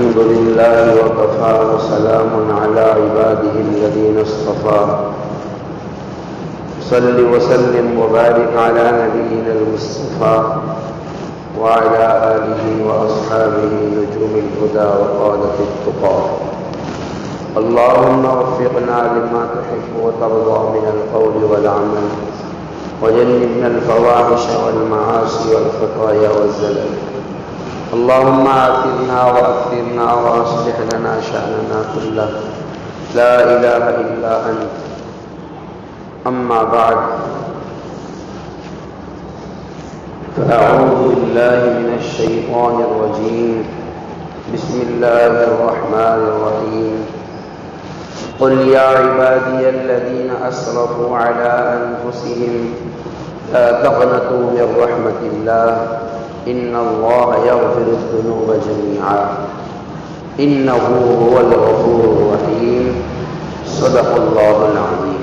الحمد لله وكفى وسلام على عباده الذين اصطفى صل وسلم وبارك على نبينا المصطفى وعلى آله وأصحابه نجوم الهدى وقادة التقى اللهم وفقنا لما تحب وترضى من القول والعمل وجنبنا الفواحش والمعاصي والخطايا والزلل اللهم آثرنا وأثرنا وأصلح لنا شأننا كله لا إله إلا أنت أما بعد فأعوذ بالله من الشيطان الرجيم بسم الله الرحمن الرحيم قل يا عبادي الذين أسرفوا على أنفسهم لا تقنطوا من رحمة الله إن الله يغفر الذنوب جميعا إنه هو الغفور الرحيم صدق الله العظيم۔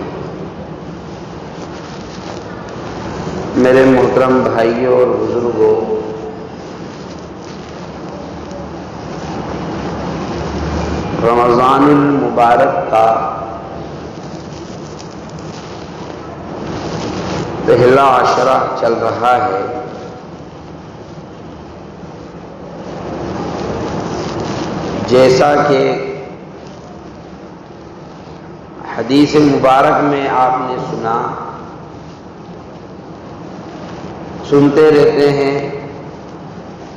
میرے محترم بھائیوں اور بزرگوں، رمضان المبارک کا پہلا عشرہ چل رہا ہے۔ جیسا کہ حدیث مبارک میں آپ نے سنتے رہتے ہیں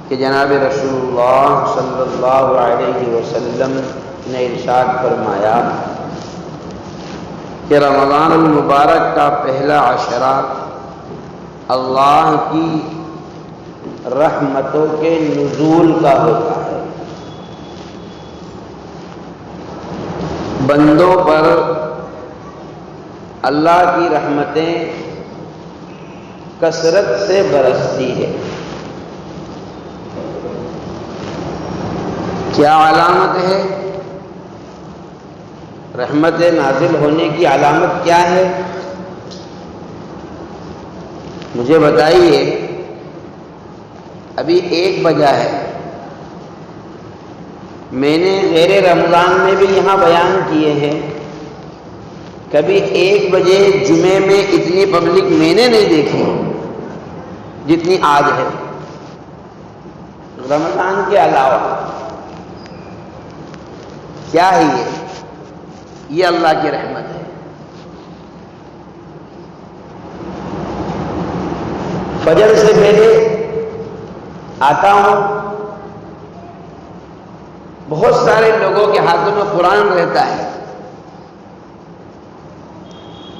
کہ جناب رسول اللہ صلی اللہ علیہ وسلم نے ارشاد فرمایا کہ رمضان المبارک کا پہلا عشرہ اللہ کی رحمتوں کے نزول کا ہوتا ہے۔ بندوں پر اللہ کی رحمتیں کثرت سے برستی ہے۔ کیا علامت ہے؟ رحمت نازل ہونے کی علامت کیا ہے؟ مجھے بتائیے۔ ابھی 1 بجا ہے۔ میں نے غیر رمضان میں بھی یہاں بیان کیے ہیں، کبھی 1 بجے جمعے میں اتنی پبلک میں نے نہیں دیکھی جتنی آج ہے، رمضان کے علاوہ۔ کیا ہے یہ اللہ کی رحمت ہے۔ فجر سے پہلے آتا ہوں، بہت سارے لوگوں کے ہاتھوں میں قرآن رہتا ہے،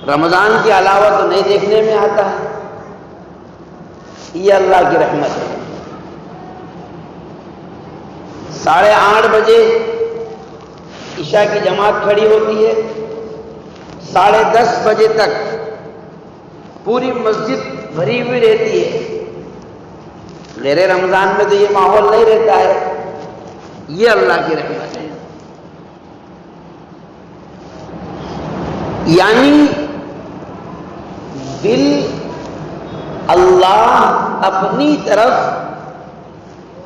رمضان کے علاوہ تو نہیں دیکھنے میں آتا ہے۔ یہ اللہ کی رحمت ہے۔ 8:30 بجے عشاء کی جماعت کھڑی ہوتی ہے، 10:30 بجے تک پوری مسجد بھری ہوئی رہتی ہے۔ غیر رمضان میں تو یہ ماحول نہیں رہتا ہے۔ یہ اللہ کی رحمت ہے۔ یعنی دل اللہ اپنی طرف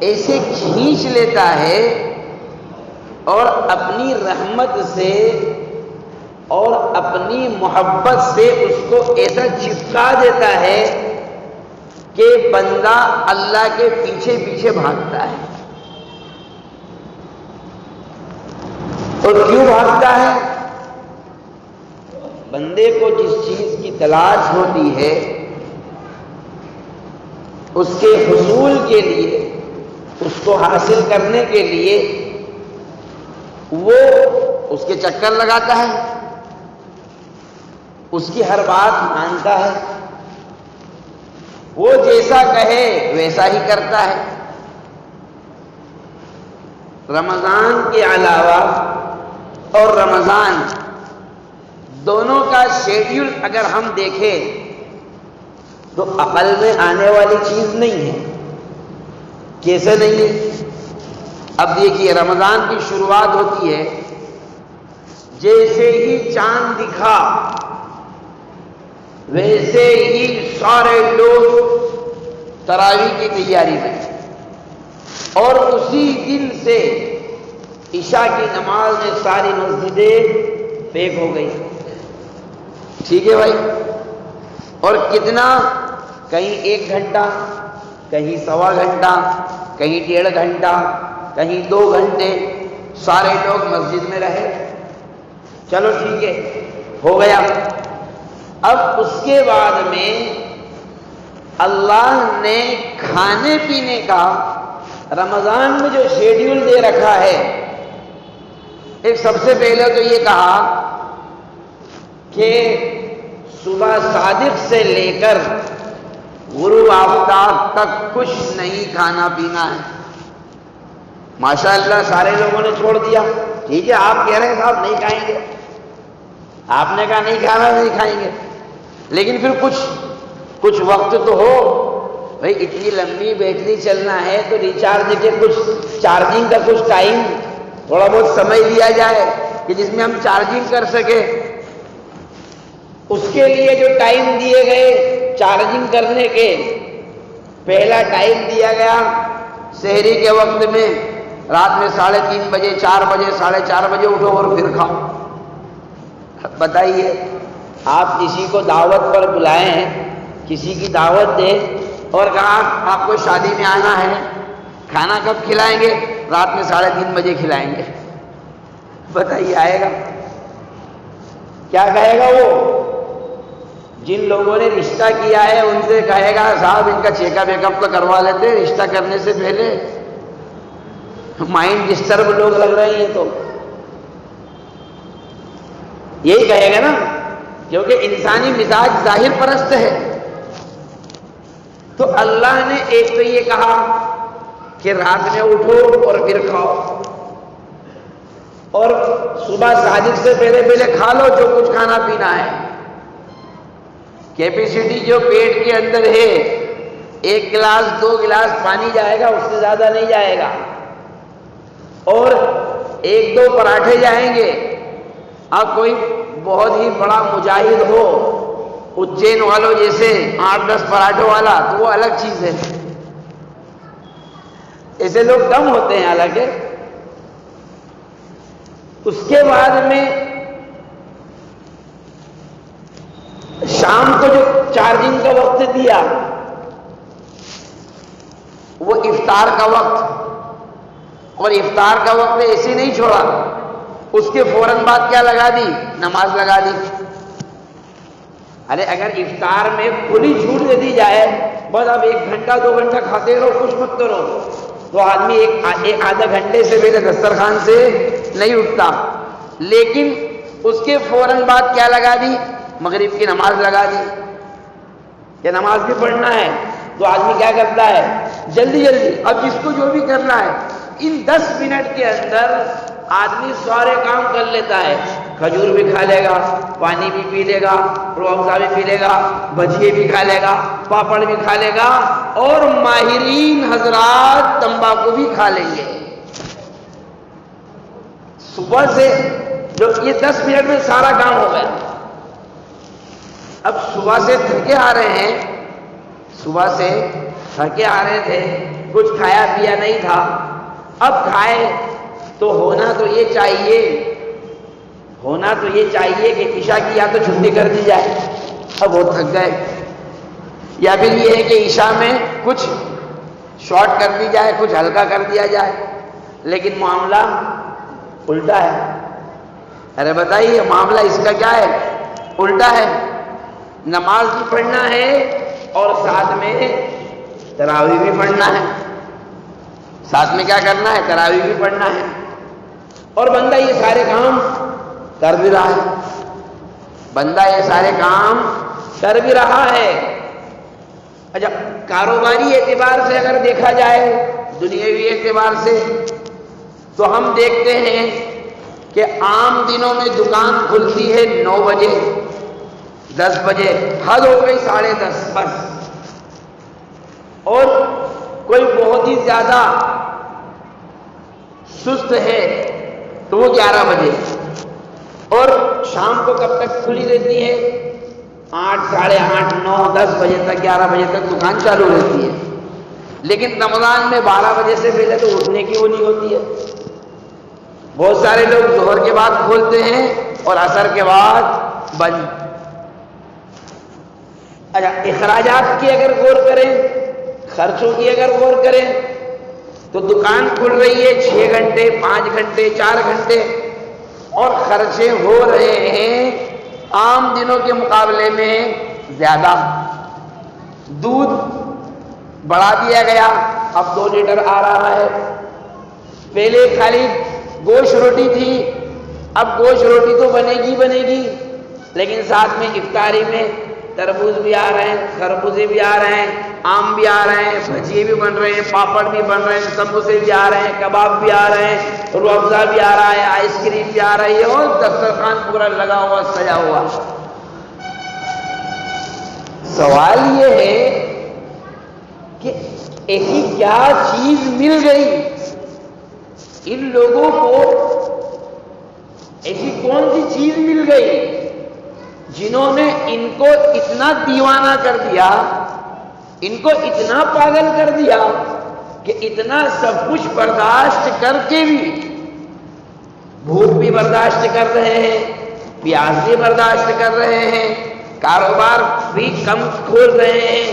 ایسے کھینچ لیتا ہے اور اپنی رحمت سے اور اپنی محبت سے اس کو ایسا چپکا دیتا ہے کہ بندہ اللہ کے پیچھے پیچھے بھاگتا ہے۔ اور کیوں بھاگتا ہے؟ بندے کو جس چیز کی تلاش ہوتی ہے اس کے حصول کے لیے، اس کو حاصل کرنے کے لیے وہ اس کے چکر لگاتا ہے، اس کی ہر بات مانتا ہے، وہ جیسا کہے ویسا ہی کرتا ہے۔ رمضان کے علاوہ اور رمضان دونوں کا شیڈیول اگر ہم دیکھیں تو عقل میں آنے والی چیز نہیں ہے۔ کیسے نہیں ہے؟ اب دیکھیے، رمضان کی شروعات ہوتی ہے، جیسے ہی چاند دکھا ویسے ہی سارے لوگ تراویح کی تیاری میں، اور اسی دن سے عشاء کی نماز میں ساری مسجدیں پیک ہو گئی. ٹھیک ہے بھائی. اور کتنا؟ کہیں 1 گھنٹہ، کہیں 1.25 گھنٹہ، کہیں 1.5 گھنٹہ، کہیں 2 گھنٹے سارے لوگ مسجد میں رہے. چلو ٹھیک ہے، ہو گیا. اب اس کے بعد میں اللہ نے کھانے پینے کا رمضان میں جو شیڈیول دے رکھا ہے، ایک سب سے پہلے تو یہ کہا کہ صبح صادق سے لے کر غروب آفتاب تک کچھ نہیں کھانا پینا ہے. ماشاءاللہ سارے لوگوں نے چھوڑ دیا. ٹھیک ہے، آپ کہہ رہے ہیں صاحب نہیں کھائیں گے، آپ نے کہا نہیں کھانا، نہیں کھائیں گے، لیکن پھر کچھ وقت تو ہو بھائی. اتنی لمبی بیٹری چلنا ہے تو ریچارج کے کچھ چارجنگ کا کچھ ٹائم، تھوڑا بہت سمے دیا جائے کہ جس میں ہم چارجنگ کر سکے. اس کے لیے جو ٹائم دیے گئے چارجنگ کرنے کے، پہلا ٹائم دیا گیا سحری کے وقت میں، رات میں 3:30 بجے، 4 بجے، 4:30 بجے اٹھو اور پھر کھاؤ. بتائیے، آپ کسی کو دعوت پر بلائے ہیں، کسی کی دعوت دیں اور کہا آپ کو شادی میں آنا ہے، کھانا کب کھلائیں گے؟ رات میں 3:30 بجے کھلائیں گے. بتائیے آئے گا؟ کیا کہے گا وہ؟ جن لوگوں نے رشتہ کیا ہے ان سے کہے گا صاحب ان کا چیک اپ ویک اپ تو کروا لیتے رشتہ کرنے سے پہلے، مائنڈ ڈسٹرب لوگ لگ رہے ہیں. تو یہی کہے گا نا، کیونکہ انسانی مزاج ظاہر پرست ہے. تو اللہ نے ایک تو یہ کہا کہ رات میں اٹھو اور پھر کھاؤ، اور صبح صادق سے پہلے کھا لو جو کچھ کھانا پینا ہے. کیپیسٹی جو پیٹ کے اندر ہے 1 گلاس 2 گلاس پانی جائے گا، اس سے زیادہ نہیں جائے گا. اور 1-2 پراٹھے جائیں گے. اب کوئی بہت ہی بڑا مجاہد ہو، اجین والوں جیسے 8-10 پراٹھوں والا، تو وہ الگ چیز ہے. ایسے لوگ کم ہوتے ہیں حالانکہ. اس کے بعد میں شام کو جو چارجنگ کا وقت دیا وہ افطار کا وقت، اور افطار کا وقت ایسے نہیں چھوڑا، اس کے فوراً بعد کیا لگا دی؟ نماز لگا دی. ارے اگر افطار میں کھلی چھوٹ دے دی جائے، بس اب 1 گھنٹہ 2 گھنٹہ کھاتے رہو، کچھ مت کرو، تو آدمی ایک آدھا گھنٹے سے پہلے دسترخوان سے نہیں اٹھتا. لیکن اس کے فوراً بعد کیا لگا دی؟ مغرب کی نماز لگا دی کہ نماز بھی پڑھنا ہے. تو آدمی کیا کرتا ہے؟ جلدی اب جس کو جو بھی کرنا ہے ان 10 منٹ کے اندر آدمی سارے کام کر لیتا ہے. کھجور بھی کھا لے گا، پانی بھی پی لے گا، روح افزا بھی پی لے گا، بھجیے بھی کھا لے گا، پاپڑ بھی کھا لے گا، اور ماہرین حضرات تمباکو بھی کھا لیں گے. صبح سے جو یہ 10 منٹ میں سارا کام ہو گیا. اب صبح سے تھکے آ رہے ہیں، صبح سے تھکے آ رہے تھے، کچھ کھایا پیا نہیں تھا. اب کھائے تو ہونا تو یہ چاہیے کہ عشاء کی یا تو چھٹی کر دی جائے، اب وہ تھک گئے، یا پھر یہ ہے کہ عشاء میں کچھ شارٹ کر دی جائے، کچھ ہلکا کر دیا جائے. لیکن معاملہ الٹا ہے. ارے بتائیے معاملہ اس کا کیا ہے؟ الٹا ہے. نماز بھی پڑھنا ہے اور ساتھ میں تراویح بھی پڑھنا ہے. ساتھ میں کیا کرنا ہے؟ تراویح بھی پڑھنا ہے. اور بندہ یہ سارے کام کر بھی رہا ہے. اچھا، کاروباری اعتبار سے اگر دیکھا جائے، دنیاوی اعتبار سے، تو ہم دیکھتے ہیں کہ عام دنوں میں دکان کھلتی ہے 9 بجے 10 بجے، حد ہو گئی 10:30 بس. اور کوئی بہت ہی زیادہ سست ہے تو وہ 11 بجے. اور شام کو کب تک کھلی رہتی ہے؟ 8 ساڑھے 8 9 10 بجے تک، 11 بجے تک دکان چالو رہتی ہے. لیکن رمضان میں 12 بجے سے پہلے تو اٹھنے کی وہ نہیں ہوتی ہے. بہت سارے لوگ ظہر کے بعد کھولتے ہیں اور عصر کے بعد بند۔ اچھا، اخراجات کی اگر غور کریں، خرچوں کی اگر غور کریں تو دکان کھل رہی ہے 6 گھنٹے 5 گھنٹے 4 گھنٹے، اور خرچے ہو رہے ہیں عام دنوں کے مقابلے میں زیادہ۔ دودھ بڑھا دیا گیا، اب 2 لیٹر آ رہا ہے۔ پہلے خالی گوشت روٹی تھی، اب گوشت روٹی تو بنے گی، لیکن ساتھ میں افطاری میں تربوز بھی آ رہے ہیں، خربوزے بھی آ رہے ہیں، آم بھی آ رہے ہیں، بھجیے بھی بن رہے ہیں، پاپڑ بھی بن رہے ہیں، سموسے بھی آ رہے ہیں، کباب بھی آ رہے ہیں، روح افزا بھی آ رہا ہے، آئس کریم بھی آ رہی ہے، اور دسترخوان پورا لگا ہوا سجا ہوا۔ سوال یہ ہے کہ ایسی کیا چیز مل گئی ان لوگوں کو، ایسی کون سی چیز مل گئی جنہوں نے ان کو اتنا دیوانہ کر دیا، ان کو اتنا پاگل کر دیا کہ اتنا سب کچھ برداشت کر کے بھی، بھوک بھی برداشت کر رہے ہیں، پیاس بھی برداشت کر رہے ہیں، کاروبار بھی کم کھول رہے ہیں،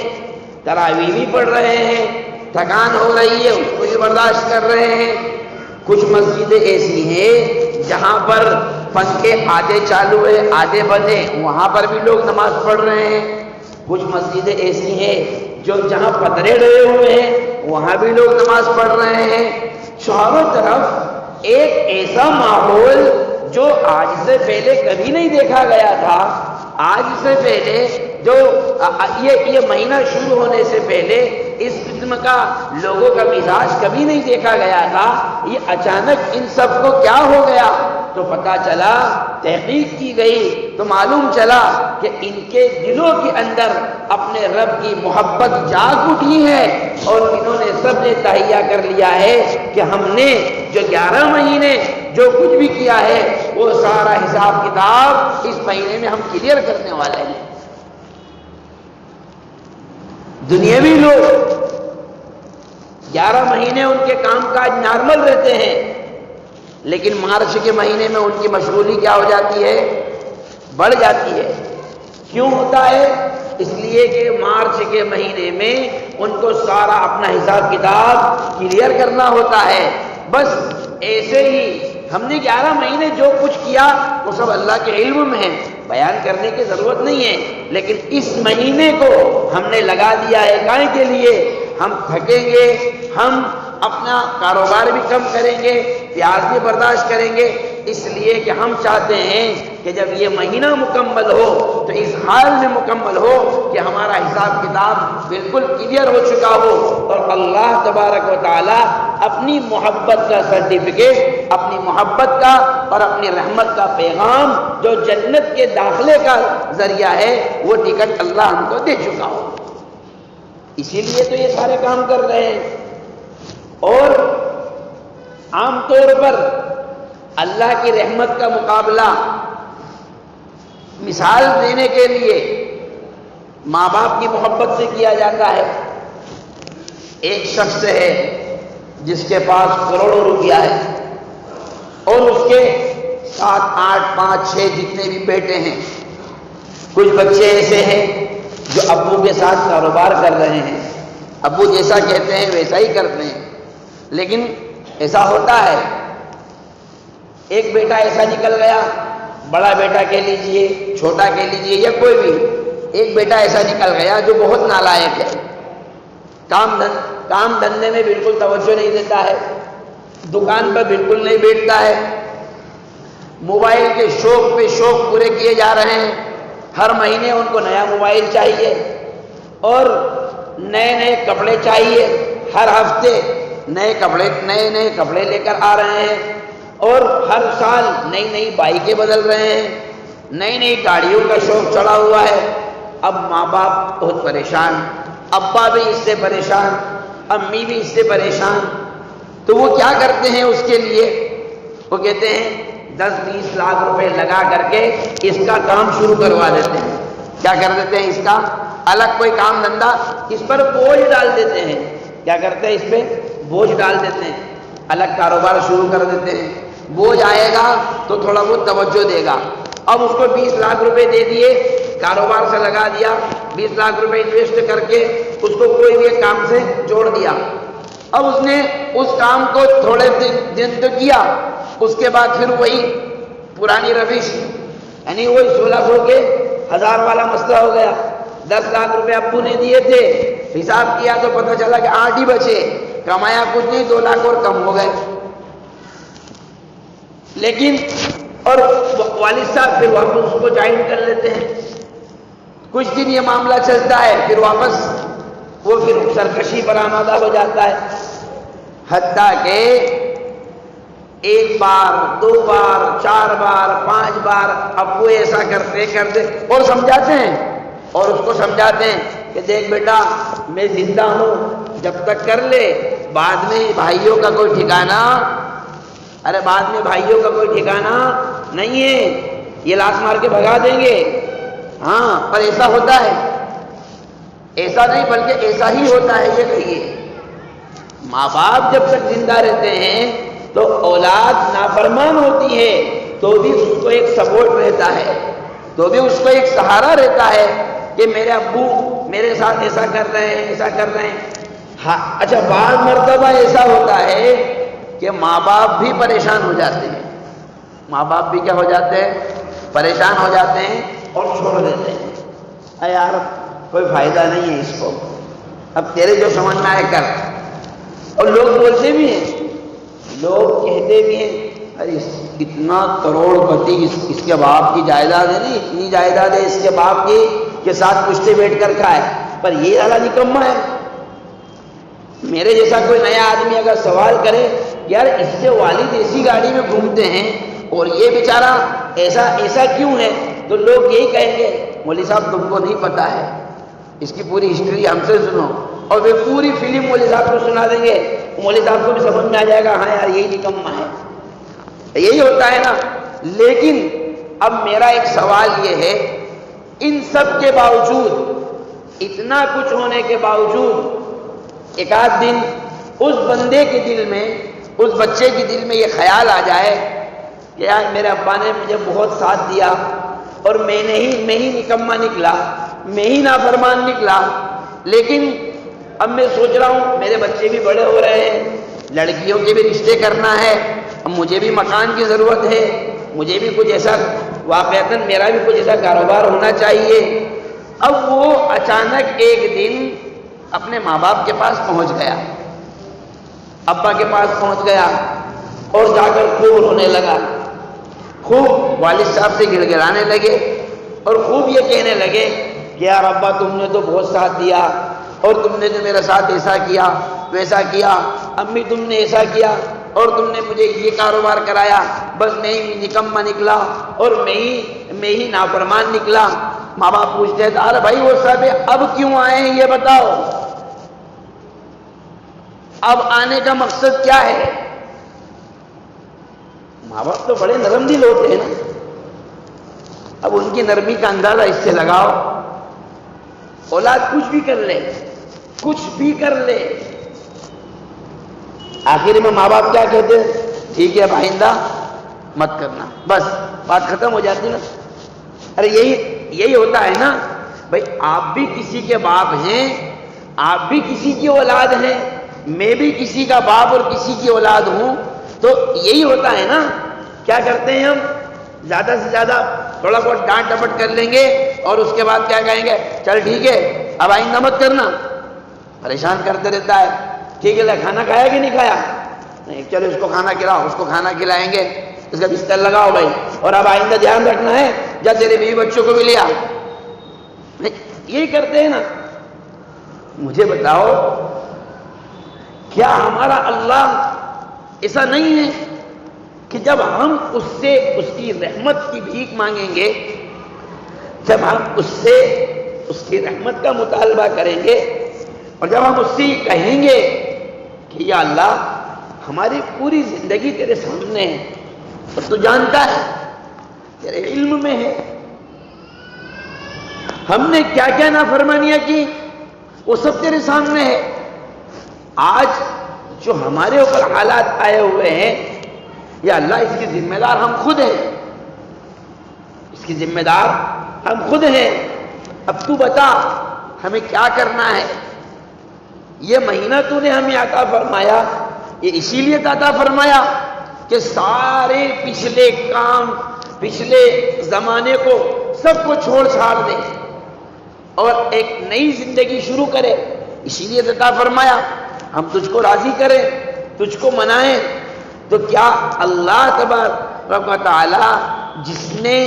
تراویح بھی پڑھ رہے ہیں، تھکان ہو رہی ہے اس کو بھی برداشت کر رہے ہیں۔ کچھ مسجدیں ایسی ہیں جہاں پر پنکھے آدھے چالو ہے آدھے بند ہے، وہاں پر بھی لوگ نماز پڑھ رہے ہیں۔ کچھ مسجدیں ایسی ہیں جو جہاں پترے ڈلے ہوئے ہیں وہاں بھی لوگ نماز پڑھ رہے ہیں۔ چاروں طرف ایک ایسا ماحول جو آج سے پہلے کبھی نہیں دیکھا گیا تھا۔ آج سے پہلے جو یہ مہینہ شروع ہونے سے پہلے اس قسم کا لوگوں کا مزاج کبھی نہیں دیکھا گیا تھا، یہ اچانک ان سب کو کیا ہو گیا؟ تو پتہ چلا، تحقیق کی گئی تو معلوم چلا کہ ان کے دلوں کے اندر اپنے رب کی محبت جاگ اٹھی ہے، اور انہوں نے سب نے تہیہ کر لیا ہے کہ ہم نے جو 11 مہینے جو کچھ بھی کیا ہے وہ سارا حساب کتاب اس مہینے میں ہم کلیئر کرنے والے ہیں۔ دنیاوی لوگ 11 مہینے ان کے کام کاج نارمل رہتے ہیں، لیکن مارچ کے مہینے میں ان کی مشغولی کیا ہو جاتی ہے؟ بڑھ جاتی ہے۔ کیوں ہوتا ہے؟ اس لیے کہ مارچ کے مہینے میں ان کو سارا اپنا حساب کتاب کلیئر کرنا ہوتا ہے۔ بس ایسے ہی ہم نے 11 مہینے جو کچھ کیا وہ سب اللہ کے علم میں ہے، بیان کرنے کی ضرورت نہیں ہے، لیکن اس مہینے کو ہم نے لگا دیا ہے کائیں کے لیے؟ ہم تھکیں گے، ہم اپنا کاروبار بھی کم کریں گے، پیاس بھی برداشت کریں گے، اس لیے کہ ہم چاہتے ہیں کہ جب یہ مہینہ مکمل ہو تو اس حال میں مکمل ہو کہ ہمارا حساب کتاب بالکل کلیئر ہو چکا ہو، اور اللہ تبارک و تعالی اپنی محبت کا سرٹیفکیٹ، اپنی محبت کا اور اپنی رحمت کا پیغام جو جنت کے داخلے کا ذریعہ ہے وہ ٹکٹ اللہ ہم کو دے چکا ہو۔ اسی لیے تو یہ سارے کام کر رہے ہیں۔ اور عام طور پر اللہ کی رحمت کا مقابلہ مثال دینے کے لیے ماں باپ کی محبت سے کیا جاتا ہے۔ ایک شخص ہے جس کے پاس کروڑوں روپیہ ہے، اور اس کے 7 8 5 6 جتنے بھی بیٹے ہیں۔ کچھ بچے ایسے ہیں جو ابو کے ساتھ کاروبار کر رہے ہیں، ابو جیسا کہتے ہیں ویسا ہی کرتے ہیں، لیکن ایسا ہوتا ہے ایک بیٹا ایسا نکل گیا، بڑا بیٹا کہہ لیجئے، چھوٹا کہہ لیجئے یا کوئی بھی، ایک بیٹا ایسا نکل گیا جو بہت نالائق ہے، کام دھندے میں بالکل توجہ نہیں دیتا ہے، دکان پر بالکل نہیں بیٹھتا ہے، موبائل کے شوق پہ شوق پورے کیے جا رہے ہیں، ہر مہینے ان کو نیا موبائل چاہیے اور نئے نئے کپڑے چاہیے، ہر ہفتے نئے نئے کپڑے لے کر آ رہے ہیں، اور ہر سال نئی نئی بائکیں بدل رہے ہیں، نئی نئی گاڑیوں کا شوق چڑھا ہوا ہے۔ اب ماں باپ بہت پریشان، ابا بھی اس سے پریشان، امی بھی اس سے پریشان، تو وہ کیا کرتے ہیں اس کے لیے؟ وہ کہتے ہیں 10-20 لاکھ روپے لگا کر کے اس کا کام شروع کروا دیتے ہیں۔ کیا کر دیتے ہیں؟ اس کا الگ کوئی کام دھندا اس پر بوجھ ڈال دیتے ہیں۔ کیا کرتے ہیں؟ اس پہ بوجھ ڈال دیتے ہیں، الگ کاروبار شروع کر دیتے ہیں۔ بوجھ آئے گا تو تھوڑا بہت توجہ دے گا. اب اس کو 20 لاکھ روپے دے دیے، کاروبار سے لگا دیا، 20 لاکھ روپے انویسٹ کر کے اس کو کوئی بھی ایک کام سے جوڑ دیا. اب اس نے اس کام کو تھوڑے دن تو کیا، اس کے بعد پھر وہی پرانی روش، یعنی وہی 1600 کے 1000 والا مسئلہ ہو گیا. 10 لاکھ روپے ابو نے دیے تھے، حساب کیا تو پتہ چلا کہ 8 ہی بچے، کمایا کچھ نہیں، 2 لاکھ اور کم ہو گئے. لیکن اور والد صاحب پھر واپس اس کو جوائن کر لیتے ہیں. کچھ دن یہ معاملہ چلتا ہے، پھر واپس وہ پھر سرکشی پر آمادہ ہو جاتا ہے. حتیٰ کہ 1 بار 2 بار 4 بار 5 بار ابو ایسا کرتے اور سمجھاتے ہیں، اور اس کو سمجھاتے ہیں کہ دیکھ بیٹا میں زندہ ہوں، جب تک کر لے، بعد میں بھائیوں کا کوئی ٹھکانہ، ارے بعد میں بھائیوں کا کوئی ٹھکانہ نہیں ہے، یہ لات مار کے بھگا دیں گے. ہاں پر ایسا ہوتا ہے، ایسا نہیں بلکہ ایسا ہی ہوتا ہے. یہ کہیے ماں باپ جب تک زندہ رہتے ہیں تو اولاد نافرمان ہوتی ہے تو بھی اس کو ایک سپورٹ رہتا ہے، تو بھی اس کو ایک سہارا رہتا ہے کہ میرے ابو میرے ساتھ ایسا کر رہے ہیں، ایسا کر رہے ہیں. ہاں اچھا، بعض مرتبہ ایسا ہوتا ہے کہ ماں باپ بھی پریشان ہو جاتے ہیں، ماں باپ بھی کیا ہو جاتے ہیں؟ پریشان ہو جاتے ہیں اور چھوڑ دیتے ہیں. اے یار کوئی فائدہ نہیں ہے اس کو، اب تیرے جو سمجھ میں آئے کر. اور لوگ بولتے بھی ہیں، لوگ کہتے بھی ہیں ارے اتنا کروڑ پتی اس کے باپ کی جائیداد ہے، نہیں اتنی جائیداد ہے اس کے باپ کی کہ ساتھ پشتے بیٹھ کر کھائے، پر یہ والا نکما ہے. میرے جیسا کوئی نیا آدمی اگر سوال کرے یار اس سے والد ایسی گاڑی میں گھومتے ہیں اور یہ بیچارہ ایسا کیوں ہے، تو لوگ یہی کہیں گے مولوی صاحب تم کو نہیں پتا ہے، اس کی پوری ہسٹری ہم سے سنو. اور وہ پوری فلم مولوی صاحب کو سنا دیں گے، مولوی صاحب کو بھی سمجھ میں آ جائے گا ہاں یار یہی نکما ہے. یہی ہوتا ہے نا. لیکن اب میرا ایک سوال یہ ہے، ان سب کے باوجود، اتنا کچھ ہونے کے باوجود، ایک آدھ دن اس بندے کے دل میں، اس بچے کے دل میں یہ خیال آ جائے کہ یار میرے ابا نے مجھے بہت ساتھ دیا اور میں ہی نکما نکلا، میں ہی نافرمان نکلا. لیکن اب میں سوچ رہا ہوں میرے بچے بھی بڑے ہو رہے ہیں، لڑکیوں کے بھی رشتے کرنا ہے، اب مجھے بھی مکان کی ضرورت ہے، مجھے بھی کچھ ایسا واقعتاً میرا بھی کچھ ایسا کاروبار ہونا چاہیے. اب وہ اچانک ایک دن اپنے ماں باپ کے پاس پہنچ گیا، ابا کے پاس پہنچ گیا اور جا کر خوب رونے لگا، خوب والد صاحب سے گڑ گڑانے لگے اور خوب یہ کہنے لگے کہ یار ابا تم نے تو بہت ساتھ دیا اور تم نے تو میرے ساتھ ایسا کیا ویسا کیا، امی تم نے ایسا کیا اور تم نے مجھے یہ کاروبار کرایا، بس میں ہی نکما نکلا اور میں ہی نافرمان نکلا. ماں باپ پوچھتے ہیں ارے بھائی وہ سب اب کیوں آئے ہیں یہ بتاؤ، اب آنے کا مقصد کیا ہے؟ ماں باپ تو بڑے نرم دل ہوتے ہیں نا. اب ان کی نرمی کا اندازہ اس سے لگاؤ. اولاد کچھ بھی کر لے، کچھ بھی کر لے، آخر میں ماں باپ کیا کہتے ہیں؟ ٹھیک ہے اب آئندہ مت کرنا، بس بات ختم ہو جاتی نا. ارے یہی ہوتا ہے نا بھائی، آپ بھی کسی کے باپ ہیں، آپ بھی کسی کی اولاد ہیں، میں بھی کسی کا باپ اور کسی کی اولاد ہوں، تو یہی ہوتا ہے نا. کیا کرتے ہیں ہم؟ زیادہ سے زیادہ تھوڑا بہت ڈانٹ ڈپٹ کر لیں گے اور اس کے بعد کیا کہیں گے؟ چل ٹھیک ہے اب آئندہ مت کرنا. پریشان کرتے رہتا ہے. ٹھیک ہے کھانا کھایا کہ نہیں کھایا؟ نہیں، چلو اس کو کھانا کھلاؤ، اس کو کھانا کھلائیں گے، اس کا بستر لگاؤ بھائی، اور اب آئندہ دھیان رکھنا ہے، جا تیرے بیوی بچوں کو بھی لیا. یہی کرتے ہیں نا. مجھے بتاؤ کیا ہمارا اللہ ایسا نہیں ہے کہ جب ہم اس سے اس کی رحمت کی بھیک مانگیں گے، جب ہم اس سے اس کی رحمت کا مطالبہ کریں گے اور جب ہم اس سے کہیں گے کہ یا اللہ ہماری پوری زندگی تیرے سامنے ہے اور تو جانتا ہے، تیرے علم میں ہے، ہم نے کیا کیا نافرمانیاں کی وہ سب تیرے سامنے ہے. آج جو ہمارے اوپر حالات آئے ہوئے ہیں یا اللہ اس کی ذمہ دار ہم خود ہیں، اس کی ذمہ دار ہم خود ہیں، اب تو بتا ہمیں کیا کرنا ہے؟ یہ مہینہ تو نے ہمیں عطا فرمایا، یہ اسی لیے عطا فرمایا کہ سارے پچھلے کام، پچھلے زمانے کو سب کو چھوڑ چھاڑ دے اور ایک نئی زندگی شروع کرے، اسی لیے عطا فرمایا ہم تجھ کو راضی کریں، تجھ کو منائیں۔ تو کیا اللہ تبارک و تعالی جس نے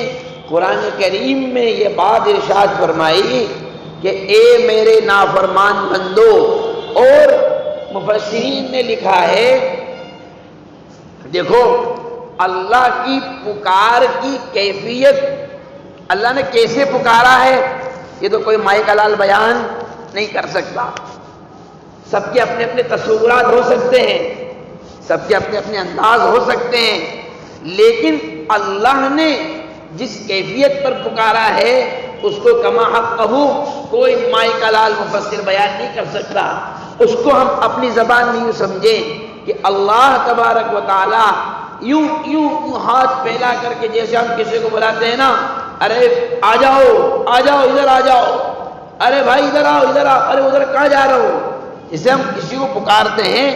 قرآن کریم میں یہ بات ارشاد فرمائی کہ اے میرے نافرمان بندو، اور مفسرین نے لکھا ہے دیکھو اللہ کی پکار کی کیفیت، اللہ نے کیسے پکارا ہے یہ تو کوئی مائک لال بیان نہیں کر سکتا، سب کے اپنے اپنے تصورات ہو سکتے ہیں، سب کے اپنے اپنے انداز ہو سکتے ہیں، لیکن اللہ نے جس کیفیت پر پکارا ہے اس کو کما حقہ کوئی مائک لال مفسر بیان نہیں کر سکتا۔ اس کو ہم اپنی زبان میں یوں سمجھیں کہ اللہ تبارک و تعالی یوں ہاتھ پھیلا کر کے، جیسے ہم کسی کو بلاتے ہیں نا، ارے آ جاؤ آ جاؤ ادھر آ جاؤ، ارے بھائی ادھر آؤ ادھر آؤ، ارے ادھر کہاں جا رہے ہو، جسے ہم کسی کو پکارتے ہیں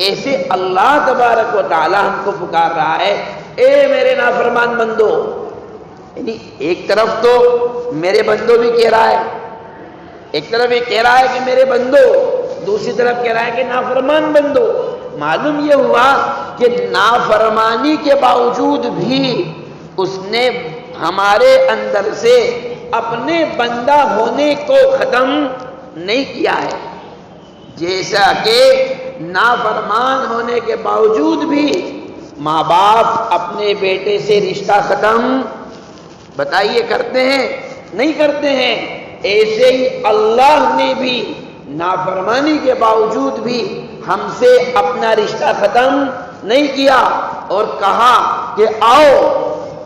ایسے اللہ تبارک و تعالی ہم کو پکار رہا ہے، اے میرے نافرمان بندو۔ یعنی ایک طرف تو میرے بندو بھی کہہ رہا ہے، ایک طرف یہ کہہ رہا ہے کہ میرے بندو، دوسری طرف کہہ رہا ہے کہ نافرمان بندو۔ معلوم یہ ہوا کہ نافرمانی کے باوجود بھی اس نے ہمارے اندر سے اپنے بندہ ہونے کو ختم نہیں کیا ہے، جیسا کہ نافرمان ہونے کے باوجود بھی ماں باپ اپنے بیٹے سے رشتہ ختم بتائیے کرتے ہیں نہیں کرتے ہیں، ایسے ہی اللہ نے بھی نافرمانی کے باوجود بھی ہم سے اپنا رشتہ ختم نہیں کیا اور کہا کہ آؤ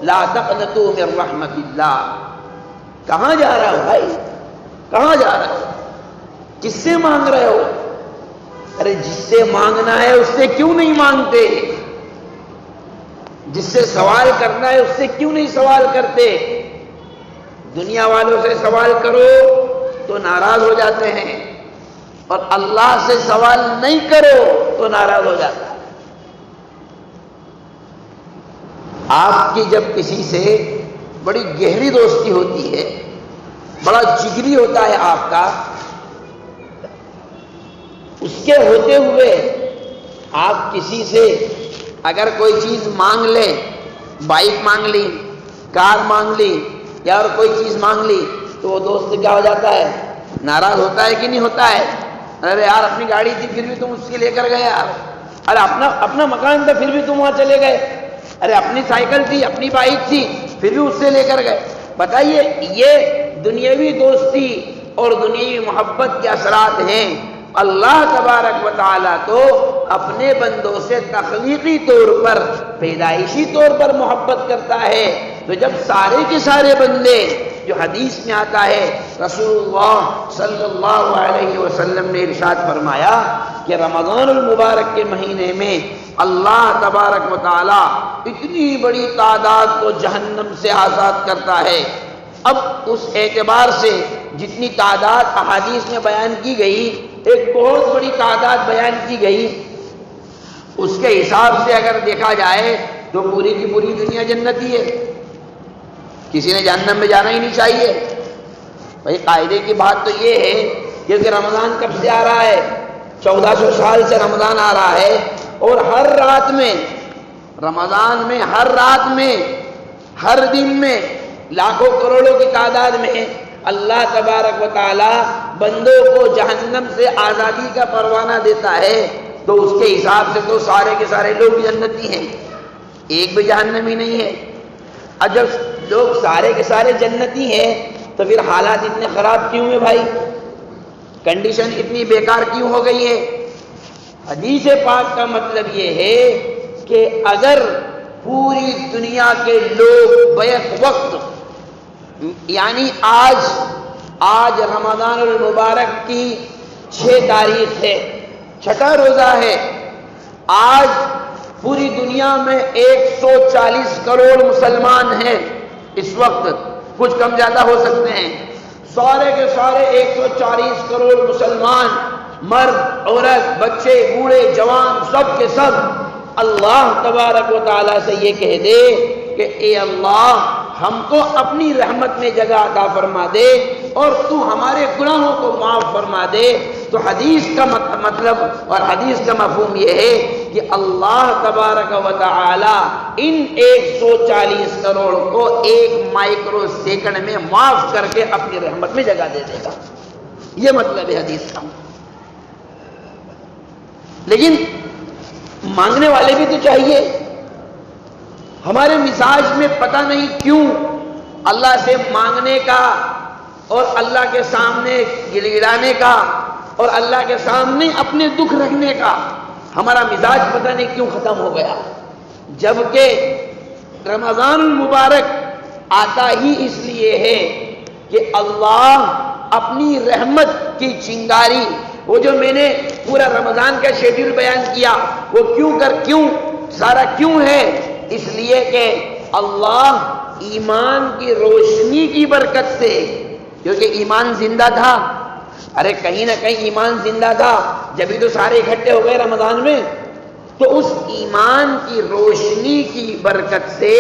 لا تقنطوا من رحمت اللہ۔ کہاں جا رہا ہو بھائی، کہاں جا رہا ہو، کس سے مانگ رہے ہو؟ ارے جس سے مانگنا ہے اس سے کیوں نہیں مانگتے؟ جس سے سوال کرنا ہے اس سے کیوں نہیں سوال کرتے؟ دنیا والوں سے سوال کرو تو ناراض ہو جاتے ہیں، اور اللہ سے سوال نہیں کرو تو ناراض ہو جاتا ہے۔ آپ کی جب کسی سے بڑی گہری دوستی ہوتی ہے، بڑا جگری ہوتا ہے آپ کا، اس کے ہوتے ہوئے آپ کسی سے اگر کوئی چیز مانگ لیں، بائک مانگ لی، کار مانگ لی یا اور کوئی چیز مانگ لی، تو وہ دوست کیا ہو جاتا ہے؟ ناراض ہوتا ہے کہ نہیں ہوتا ہے؟ ارے یار اپنی گاڑی تھی پھر بھی تم اس کی لے کر گئے یار، ارے اپنا مکان تھا پھر بھی تم وہاں چلے گئے، ارے اپنی سائیکل تھی اپنی بائک تھی پھر بھی اس سے لے کر گئے۔ بتائیے یہ دنیاوی دوستی اور دنیاوی محبت کے اثرات ہیں۔ اللہ تبارک و تعالیٰ تو اپنے بندوں سے تخلیقی طور پر، پیدائشی طور پر محبت کرتا ہے۔ تو جب سارے کے سارے بندے، جو حدیث میں آتا ہے رسول اللہ صلی اللہ علیہ وسلم نے ارشاد فرمایا کہ رمضان المبارک کے مہینے میں اللہ تبارک و تعالیٰ اتنی بڑی تعداد کو جہنم سے آزاد کرتا ہے۔ اب اس اعتبار سے جتنی تعداد احادیث میں بیان کی گئی، ایک بہت بڑی تعداد بیان کی گئی، اس کے حساب سے اگر دیکھا جائے تو پوری کی پوری دنیا جنتی ہے، کسی نے جہنم میں جانا ہی نہیں چاہیے۔ بھائی قاعدے کی بات تو یہ ہے کہ رمضان کب سے آ رہا ہے؟ 1400 سال سے رمضان آ رہا ہے، اور ہر رات میں، رمضان میں ہر رات میں، ہر دن میں، لاکھوں کروڑوں کی تعداد میں اللہ تبارک و تعالی بندوں کو جہنم سے آزادی کا پروانہ دیتا ہے۔ تو اس کے حساب سے تو سارے کے سارے لوگ جنتی ہیں، ایک بھی جہنمی نہیں ہے۔ اب جب لوگ سارے کے سارے جنتی ہیں تو پھر حالات اتنے خراب کیوں ہیں بھائی؟ کنڈیشن اتنی بیکار کیوں ہو گئی ہے؟ حدیث پاک کا مطلب یہ ہے کہ اگر پوری دنیا کے لوگ بیک وقت، یعنی آج رمضان المبارک کی 6 تاریخ ہے، 6واں روزہ ہے، آج پوری دنیا میں 140 کروڑ مسلمان ہیں اس وقت، کچھ کم زیادہ ہو سکتے ہیں، سارے کے سارے 140 کروڑ مسلمان، مرد عورت بچے بوڑھے جوان سب کے سب اللہ تبارک و تعالیٰ سے یہ کہہ دے کہ اے اللہ ہم کو اپنی رحمت میں جگہ عطا فرما دے اور تو ہمارے گناہوں کو معاف فرما دے، تو حدیث کا مطلب اور حدیث کا مفہوم یہ ہے کہ اللہ تبارک و تعالی ان 140 کروڑ کو 1 مائکرو سیکنڈ میں معاف کر کے اپنی رحمت میں جگہ دے دے گا، یہ مطلب ہے حدیث کا۔ لیکن مانگنے والے بھی تو چاہیے، ہمارے مزاج میں پتہ نہیں کیوں اللہ سے مانگنے کا اور اللہ کے سامنے گڑگڑانے کا اور اللہ کے سامنے اپنے دکھ رکھنے کا ہمارا مزاج پتہ نہیں کیوں ختم ہو گیا، جبکہ رمضان المبارک آتا ہی اس لیے ہے کہ اللہ اپنی رحمت کی چنگاری، وہ جو میں نے پورا رمضان کا شیڈول بیان کیا وہ کیوں سارا کیوں ہے، اس لیے کہ اللہ ایمان کی روشنی کی برکت سے، کیونکہ ایمان زندہ تھا، ارے کہیں نہ کہیں ایمان زندہ تھا جبھی تو سارے اکٹھے ہو گئے رمضان میں، تو اس ایمان کی روشنی کی برکت سے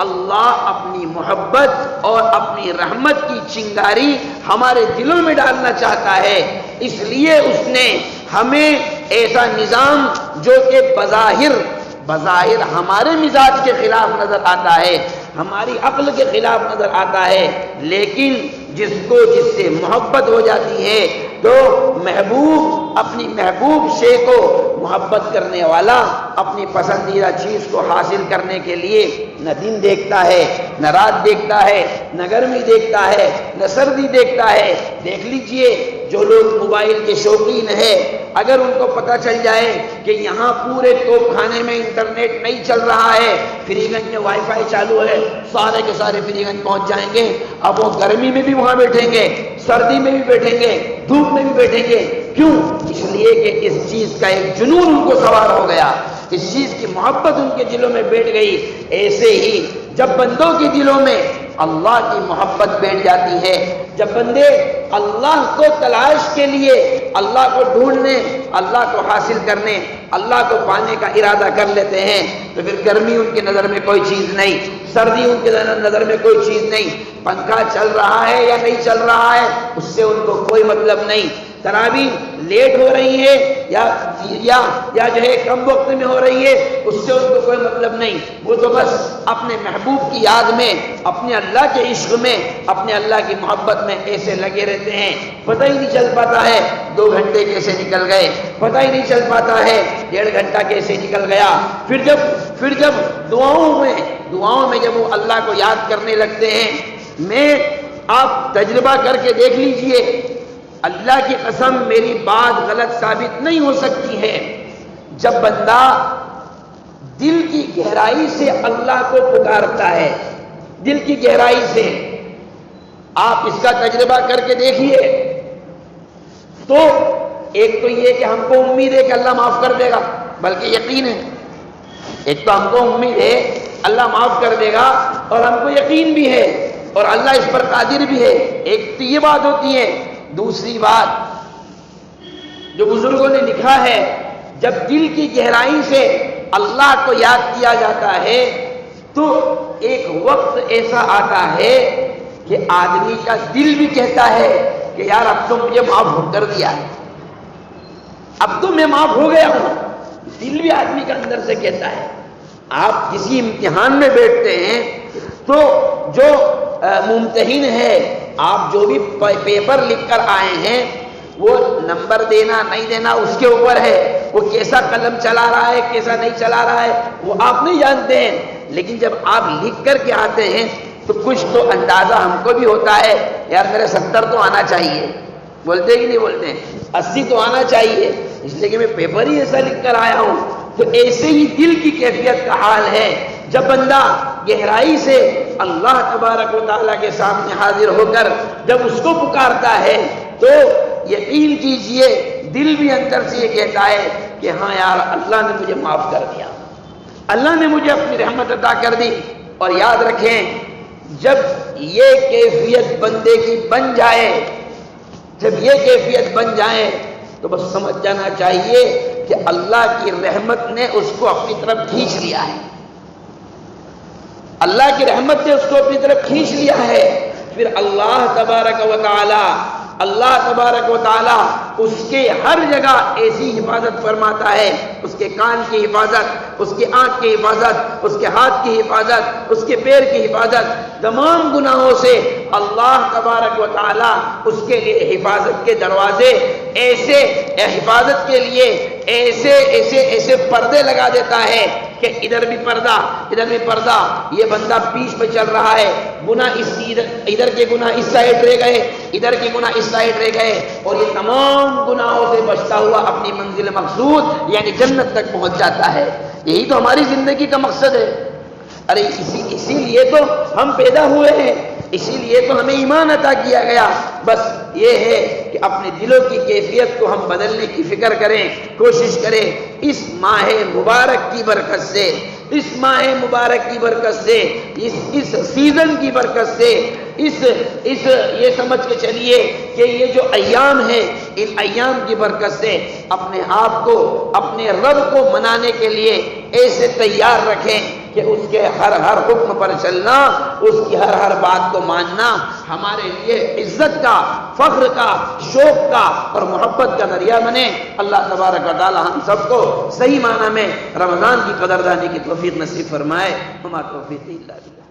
اللہ اپنی محبت اور اپنی رحمت کی چنگاری ہمارے دلوں میں ڈالنا چاہتا ہے، اس لیے اس نے ہمیں ایسا نظام جو کہ بظاہر ہمارے مزاج کے خلاف نظر آتا ہے، ہماری عقل کے خلاف نظر آتا ہے، لیکن جس سے محبت ہو جاتی ہے تو محبوب اپنی محبوب شے کو محبت کرنے والا اپنی پسندیدہ چیز کو حاصل کرنے کے لیے نہ دن دیکھتا ہے نہ رات دیکھتا ہے نہ گرمی دیکھتا ہے نہ سردی دیکھتا ہے۔ دیکھ لیجئے جو لوگ موبائل کے شوقین ہیں، اگر ان کو پتہ چل جائے کہ یہاں پورے توپ خانے میں انٹرنیٹ نہیں چل رہا ہے، فری گنج میں وائی فائی چالو ہے، سارے کے سارے فری گنج پہنچ جائیں گے، اب وہ گرمی میں بھی وہاں بیٹھیں گے، سردی میں بھی بیٹھیں گے، دھوپ میں بھی بیٹھیں گے، کیوں؟ اس لیے کہ اس چیز کا ایک جنون ان کو سوار ہو گیا، اس چیز کی محبت ان کے دلوں میں بیٹھ گئی۔ ایسے ہی جب بندوں کے دلوں میں اللہ کی محبت بیٹھ جاتی ہے، جب بندے اللہ کو تلاش کے لیے، اللہ کو ڈھونڈنے، اللہ کو حاصل کرنے، اللہ کو پانے کا ارادہ کر لیتے ہیں، تو پھر گرمی ان کی نظر میں کوئی چیز نہیں، سردی ان کی نظر میں کوئی چیز نہیں، پنکھا چل رہا ہے یا نہیں چل رہا ہے اس سے ان کو کوئی مطلب نہیں، تراویح لیٹ ہو رہی ہے یا جو ہے کم وقت میں ہو رہی ہے اس سے ان کو کوئی مطلب نہیں، وہ تو بس اپنے محبوب کی یاد میں، اپنے اللہ کے عشق میں، اپنے اللہ کی محبت میں ایسے لگے رہتے ہیں، پتہ ہی نہیں چل پاتا ہے 2 گھنٹے کیسے نکل گئے، پتہ ہی نہیں چل پاتا ہے 1.5 گھنٹہ کیسے نکل گیا۔ پھر جب دعاؤں میں جب وہ اللہ کو یاد کرنے لگتے ہیں، آپ تجربہ کر کے دیکھ لیجئے، اللہ کی قسم میری بات غلط ثابت نہیں ہو سکتی ہے، جب بندہ دل کی گہرائی سے اللہ کو پکارتا ہے، دل کی گہرائی سے، آپ اس کا تجربہ کر کے دیکھیے، تو ایک تو یہ کہ ہم کو امید ہے کہ اللہ معاف کر دے گا، بلکہ یقین ہے، ایک تو ہم کو امید ہے اللہ معاف کر دے گا اور ہم کو یقین بھی ہے اور اللہ اس پر قادر بھی ہے، ایک تو یہ بات ہوتی ہے۔ دوسری بات جو بزرگوں نے لکھا ہے، جب دل کی گہرائی سے اللہ کو یاد کیا جاتا ہے تو ایک وقت ایسا آتا ہے کہ آدمی کا دل بھی کہتا ہے کہ یار اب تو مجھے معاف کر دیا ہے، اب تو میں معاف ہو گیا ہوں، دل بھی آدمی کا اندر سے کہتا ہے۔ آپ کسی امتحان میں بیٹھتے ہیں تو جو ممتحن ہے، آپ جو بھی پیپر لکھ کر آئے ہیں وہ نمبر دینا نہیں دینا اس کے اوپر ہے، وہ کیسا قلم چلا رہا ہے کیسا نہیں چلا رہا ہے وہ آپ نہیں جانتے ہیں، لیکن جب آپ لکھ کر کے آتے ہیں تو کچھ تو اندازہ ہم کو بھی ہوتا ہے، یار میرے 70 تو آنا چاہیے، بولتے کہ نہیں بولتے ہیں، 80 تو آنا چاہیے، اس لیے کہ میں پیپر ہی ایسا لکھ کر آیا ہوں۔ تو ایسے ہی دل کی کیفیت کا حال ہے، جب بندہ گہرائی سے اللہ تبارک و تعالیٰ کے سامنے حاضر ہو کر جب اس کو پکارتا ہے تو یقین کیجئے دل بھی اندر سے یہ کہتا ہے کہ ہاں یار اللہ نے مجھے معاف کر دیا، اللہ نے مجھے اپنی رحمت عطا کر دی. اور یاد رکھیں جب یہ کیفیت بندے کی بن جائے، جب یہ کیفیت بن جائے تو بس سمجھ جانا چاہیے کہ اللہ کی رحمت نے اس کو اپنی طرف کھینچ لیا ہے. اللہ کی رحمت نے اس کو اپنی طرف کھینچ لیا ہے. پھر اللہ تبارک و تعالی اس کے ہر جگہ ایسی حفاظت فرماتا ہے، اس کے کان کی حفاظت، اس کی آنکھ کی حفاظت، اس کے ہاتھ کی حفاظت، اس کے پیر کی حفاظت، تمام گناہوں سے اللہ تبارک و تعالی اس کے لیے حفاظت کے دروازے ایسے، حفاظت کے لیے ایسے پردے لگا دیتا ہے کہ ادھر بھی پردہ، ادھر بھی پردہ. یہ بندہ پیچھے میں چل رہا ہے، گناہ ادھر کے گناہ اس سائڈ رہ گئے، ادھر کے گناہ اس سائڈ رہ گئے، اور یہ تمام گناہوں سے بچتا ہوا اپنی منزل مقصود یعنی جنت تک پہنچ جاتا ہے. یہی تو ہماری زندگی کا مقصد ہے. ارے اسی لیے تو ہم پیدا ہوئے ہیں، اسی لیے تو ہمیں ایمان عطا کیا گیا. بس یہ ہے کہ اپنے دلوں کی کیفیت کو ہم بدلنے کی فکر کریں، کوشش کریں. اس ماہ مبارک کی برکت سے، اس ماہ مبارک کی برکت سے، اس سیزن کی برکت سے، یہ سمجھ کے چلیے کہ یہ جو ایام ہیں ان ایام کی برکت سے اپنے آپ کو اپنے رب کو منانے کے لیے ایسے تیار رکھیں کہ اس کے ہر حکم پر چلنا، اس کی ہر بات کو ماننا ہمارے لیے عزت کا، فخر کا، شوق کا اور محبت کا ذریعہ بنے. اللہ تبارک و تعالی ہم سب کو صحیح معنی میں رمضان کی قدردانی کی توفیق نصیب فرمائے. وما توفیقی الا باللہ.